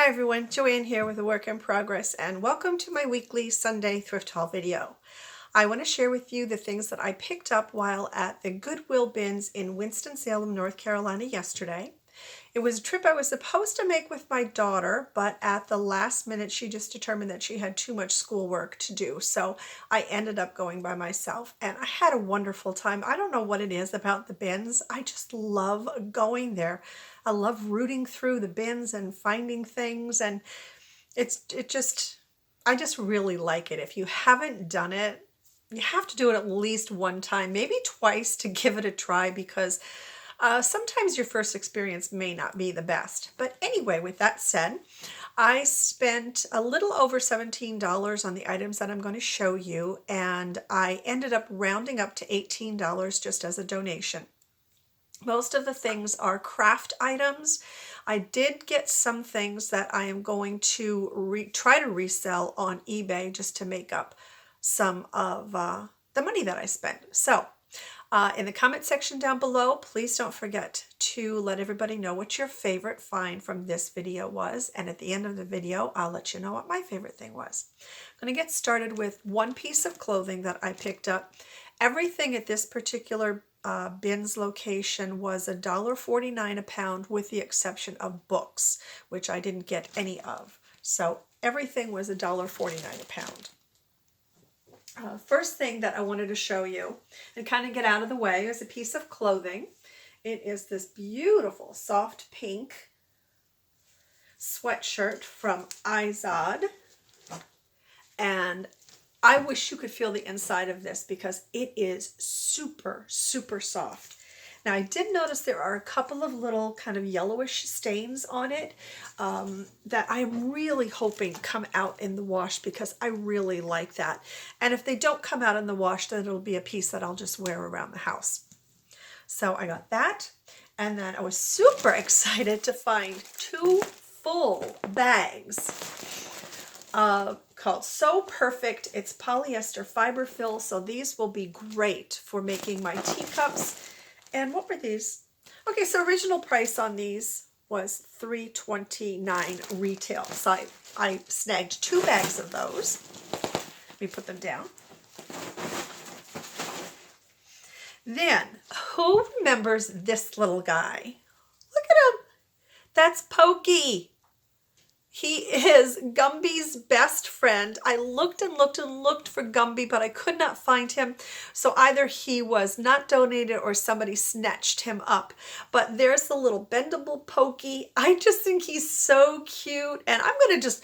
Hi everyone, Joanne here with a work in progress, and welcome to my weekly Sunday thrift haul video. I want to share with you the things that I picked up while at the Goodwill bins in Winston-Salem, North Carolina yesterday. It was a trip I was supposed to make with my daughter, but at the last minute she just determined that she had too much schoolwork to do, so I ended up going by myself, and I had a wonderful time. I don't know what it is about the bins. I just love going there. I love rooting through the bins and finding things, and I just really like it. If you haven't done it, you have to do it at least one time, maybe twice, to give it a try, because sometimes your first experience may not be the best. But anyway, with that said, I spent a little over $17 on the items that I'm going to show you, and I ended up rounding up to $18 just as a donation. Most of the things are craft items. I did get some things that I am going to try to resell on eBay just to make up some of the money that I spent. So in the comment section down below, please don't forget to let everybody know what your favorite find from this video was. And at the end of the video, I'll let you know what my favorite thing was. I'm going to get started with one piece of clothing that I picked up. Everything at this particular bins location was $1.49 a pound, with the exception of books, which I didn't get any of. So everything was $1.49 a pound. First thing that I wanted to show you and kind of get out of the way is a piece of clothing. It is this beautiful soft pink sweatshirt from Izod, and I wish you could feel the inside of this because it is super, super soft. Now, I did notice there are a couple of little kind of yellowish stains on it that I'm really hoping come out in the wash, because I really like that. And if they don't come out in the wash, then it'll be a piece that I'll just wear around the house. So I got that. And then I was super excited to find two full bags called So Perfect. It's polyester fiber fill, so these will be great for making my teacups. And what were these? Okay, so original price on these was $3.29 retail. So I snagged two bags of those. Let me put them down. Then, who remembers this little guy? Look at him. That's Pokey. He is Gumby's best friend. I looked and looked and looked for Gumby, but I could not find him. So either he was not donated or somebody snatched him up. But there's the little bendable Pokey. I just think he's so cute. And I'm going to just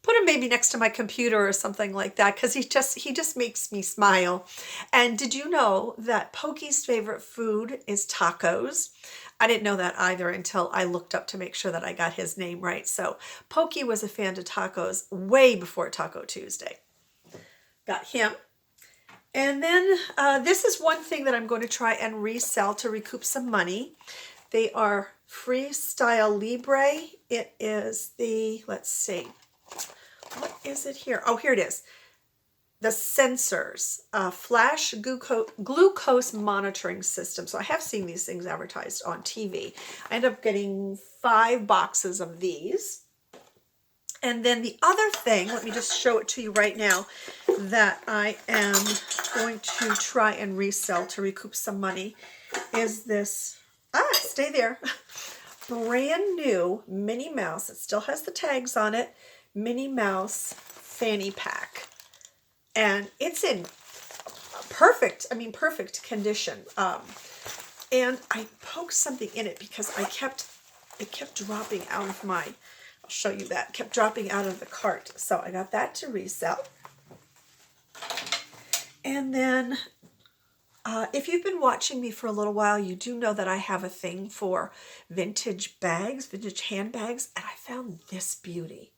put him maybe next to my computer or something like that, because he just makes me smile. And did you know that Pokey's favorite food is tacos? I didn't know that either until I looked up to make sure that I got his name right. So Pokey was a fan of tacos way before Taco Tuesday. Got him. And then this is one thing that I'm going to try and resell to recoup some money. They are Freestyle Libre. It is the, let's see, what is it here? Oh, here it is. The sensors, flash glucose monitoring system. So I have seen these things advertised on TV. I ended up getting 5 boxes of these. And then the other thing, let me just show it to you right now, that I am going to try and resell to recoup some money is this, stay there, brand new Minnie Mouse. It still has the tags on it. Minnie Mouse fanny pack. And it's in perfect condition. And I poked something in it because it kept dropping out of my, I'll show you that, kept dropping out of the cart. So I got that to resell. And then if you've been watching me for a little while, you do know that I have a thing for vintage bags, vintage handbags, and I found this beauty.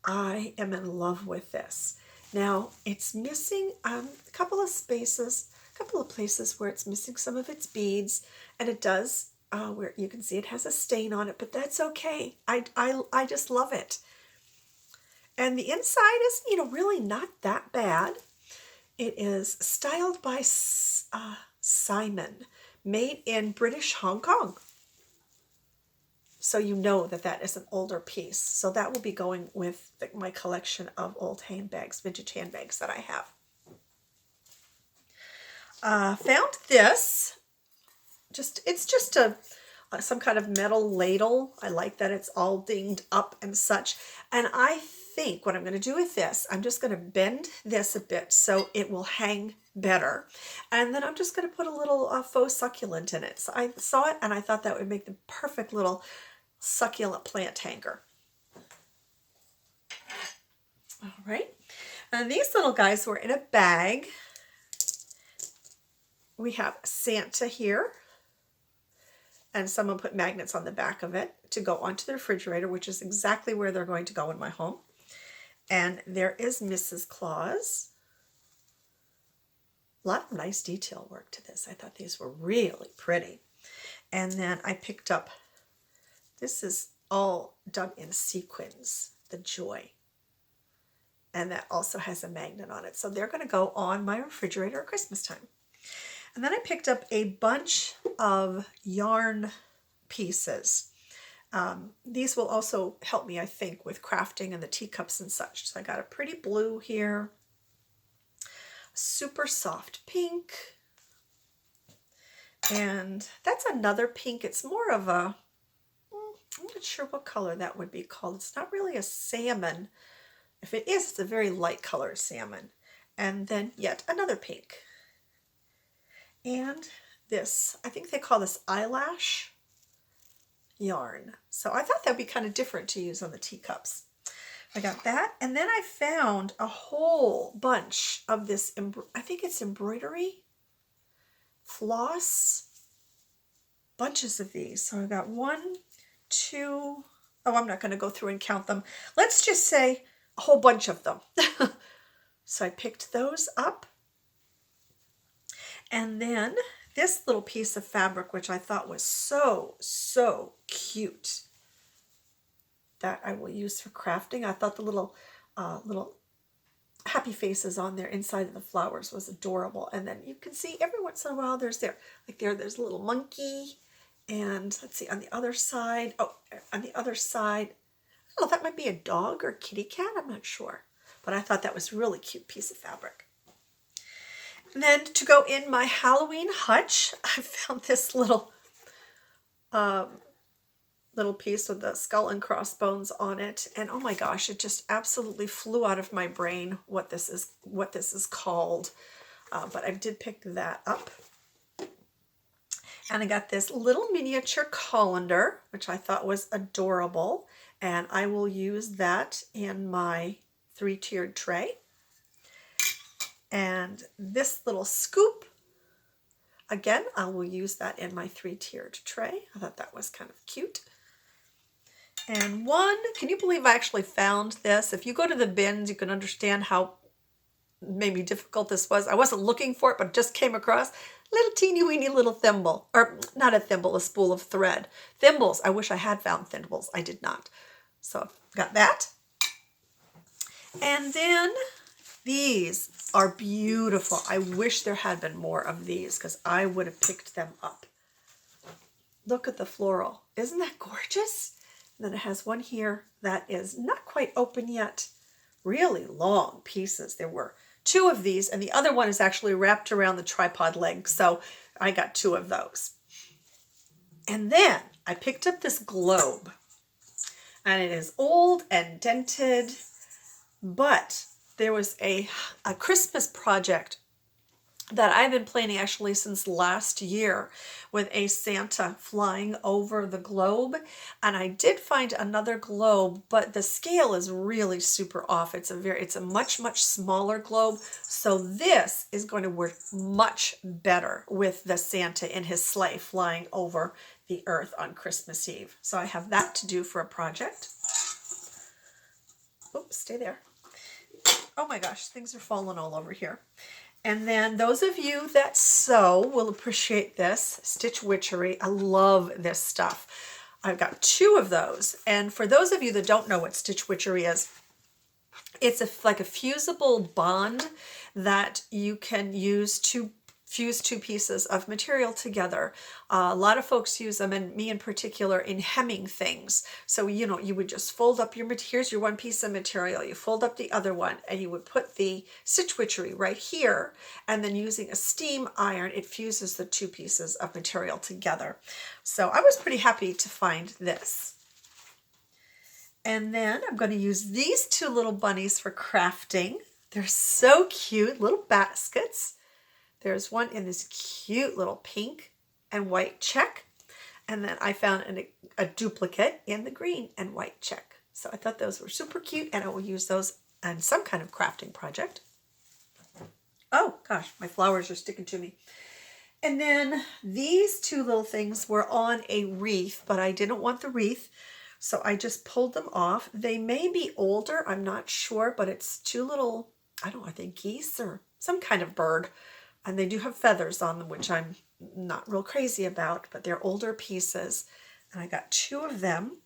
I am in love with this. Now, it's missing a couple of places where it's missing some of its beads, and it does, where you can see it has a stain on it, but that's okay. I just love it. And the inside is, really not that bad. It is styled by Simon, made in British Hong Kong. So you know that that is an older piece. So that will be going with my collection of old handbags, vintage handbags that I have. Found this. It's just some kind of metal ladle. I like that it's all dinged up and such. And I think what I'm going to do with this, I'm just going to bend this a bit so it will hang better. And then I'm just going to put a little faux succulent in it. So I saw it and I thought that would make the perfect little succulent plant hanger. All right. And these little guys were in a bag. We have Santa here. And someone put magnets on the back of it to go onto the refrigerator, which is exactly where they're going to go in my home. And there is Mrs. Claus. A lot of nice detail work to this. I thought these were really pretty. And then I picked up, this is all done in sequins, the joy. And that also has a magnet on it. So they're going to go on my refrigerator at Christmas time. And then I picked up a bunch of yarn pieces. These will also help me, I think, with crafting and the teacups and such. So I got a pretty blue here, super soft pink, and that's another pink. It's more of a, I'm not sure what color that would be called. It's not really a salmon. If it is, it's a very light colored salmon. And then yet another pink. And this, I think they call this eyelash yarn. So I thought that'd be kind of different to use on the teacups. I got that. And then I found a whole bunch of this, I think it's embroidery, floss, bunches of these. So I got 1, 2, oh, I'm not going to go through and count them. Let's just say a whole bunch of them. So I picked those up. And then this little piece of fabric, which I thought was so, so cute, that I will use for crafting. I thought the little happy faces on there inside of the flowers was adorable. And then you can see every once in a while there's a little monkey. And let's see, on the other side, I don't know, that might be a dog or kitty cat, I'm not sure. But I thought that was a really cute piece of fabric. And then to go in my Halloween hutch, I found this little piece with the skull and crossbones on it. And oh my gosh, it just absolutely flew out of my brain what this is called. But I did pick that up. And I got this little miniature colander, which I thought was adorable. And I will use that in my 3-tiered tray. And this little scoop, again, I will use that in my 3-tiered tray. I thought that was kind of cute. And can you believe I actually found this? If you go to the bins, you can understand how maybe difficult this was. I wasn't looking for it, but just came across little teeny weeny little thimble, or not a thimble, a spool of thread. Thimbles, I wish I had found thimbles. I did not. So got that. And then these are beautiful. I wish there had been more of these because I would have picked them up. Look at the floral. Isn't that gorgeous? And then it has one here that is not quite open yet. Really long pieces. There were 2 of these, and the other one is actually wrapped around the tripod leg, so I got 2 of those. And then I picked up this globe, and it is old and dented, but there was a Christmas project that I've been planning actually since last year with a Santa flying over the globe. And I did find another globe, but the scale is really super off. It's a much, much smaller globe. So this is going to work much better with the Santa in his sleigh flying over the earth on Christmas Eve. So I have that to do for a project. Oops, stay there. Oh my gosh, things are falling all over here. And then those of you that sew will appreciate this, Stitch Witchery. I love this stuff. I've got 2 of those. And for those of you that don't know what Stitch Witchery is, it's like a fusible bond that you can use to fuse two pieces of material together. A lot of folks use them, and me in particular, in hemming things. So, you know, you would just fold up your, here's your one piece of material, you fold up the other one, and you would put the stitch witchery right here, and then using a steam iron, it fuses the two pieces of material together. So I was pretty happy to find this. And then I'm going to use these two little bunnies for crafting. They're so cute, little baskets. There's one in this cute little pink and white check. And then I found a duplicate in the green and white check. So I thought those were super cute, and I will use those on some kind of crafting project. Oh gosh, my flowers are sticking to me. And then these two little things were on a wreath, but I didn't want the wreath, so I just pulled them off. They may be older, I'm not sure, but it's two little, I think geese or some kind of bird. And they do have feathers on them, which I'm not real crazy about, but they're older pieces. And I got two of them.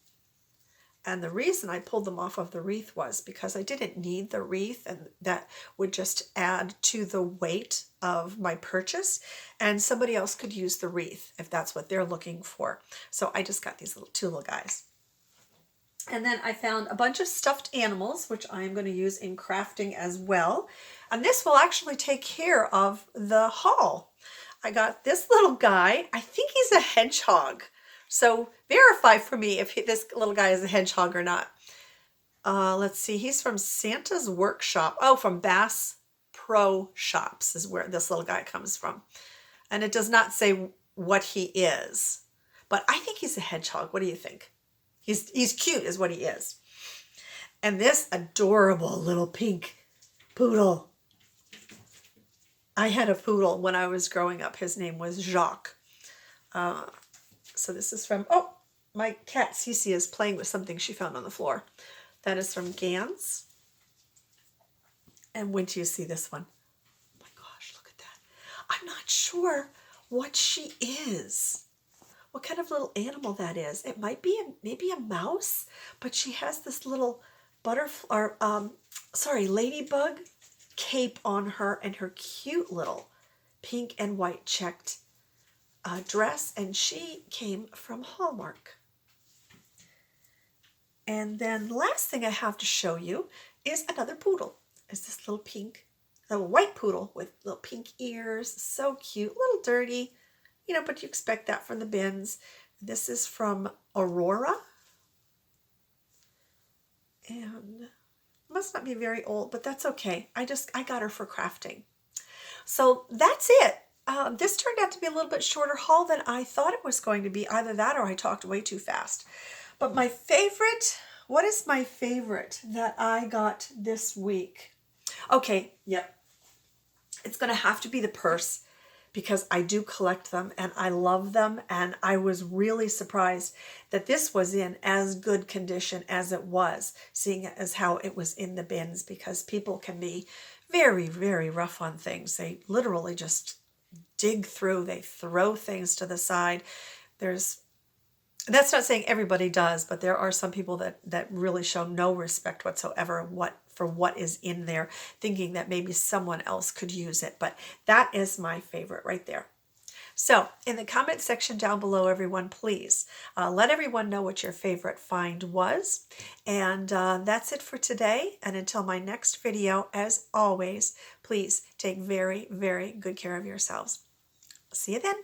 And the reason I pulled them off of the wreath was because I didn't need the wreath, and that would just add to the weight of my purchase. And somebody else could use the wreath if that's what they're looking for. So I just got these two little guys. And then I found a bunch of stuffed animals, which I'm going to use in crafting as well. And this will actually take care of the haul. I got this little guy. I think he's a hedgehog. So verify for me if this little guy is a hedgehog or not. Let's see. He's from Santa's Workshop. Oh, from Bass Pro Shops is where this little guy comes from. And it does not say what he is. But I think he's a hedgehog. What do you think? He's cute is what he is. And this adorable little pink poodle. I had a poodle when I was growing up. His name was Jacques. So this is from, oh, my cat Cece is playing with something she found on the floor. That is from Gans. And when do you see this one? Oh my gosh, look at that. I'm not sure what she is. What kind of little animal that is. It might be maybe a mouse, but she has this little butterfly, ladybug cape on her, and her cute little pink and white checked dress, and she came from Hallmark. And then the last thing I have to show you is another poodle. It's this little white poodle with little pink ears. So cute, a little dirty. You know, but you expect that from the bins. This is from Aurora. And must not be very old, but that's okay. I got her for crafting. So that's it. This turned out to be a little bit shorter haul than I thought it was going to be. Either that or I talked way too fast. But my favorite, what is my favorite that I got this week? Okay, yep. It's going to have to be the purse, because I do collect them and I love them, and I was really surprised that this was in as good condition as it was, seeing as how it was in the bins, because people can be very, very rough on things. They literally just dig through, they throw things to the side. That's not saying everybody does, but there are some people that really show no respect whatsoever for what is in there, thinking that maybe someone else could use it. But that is my favorite right there. So in the comment section down below, everyone, please let everyone know what your favorite find was. And that's it for today. And until my next video, as always, please take very, very good care of yourselves. See you then.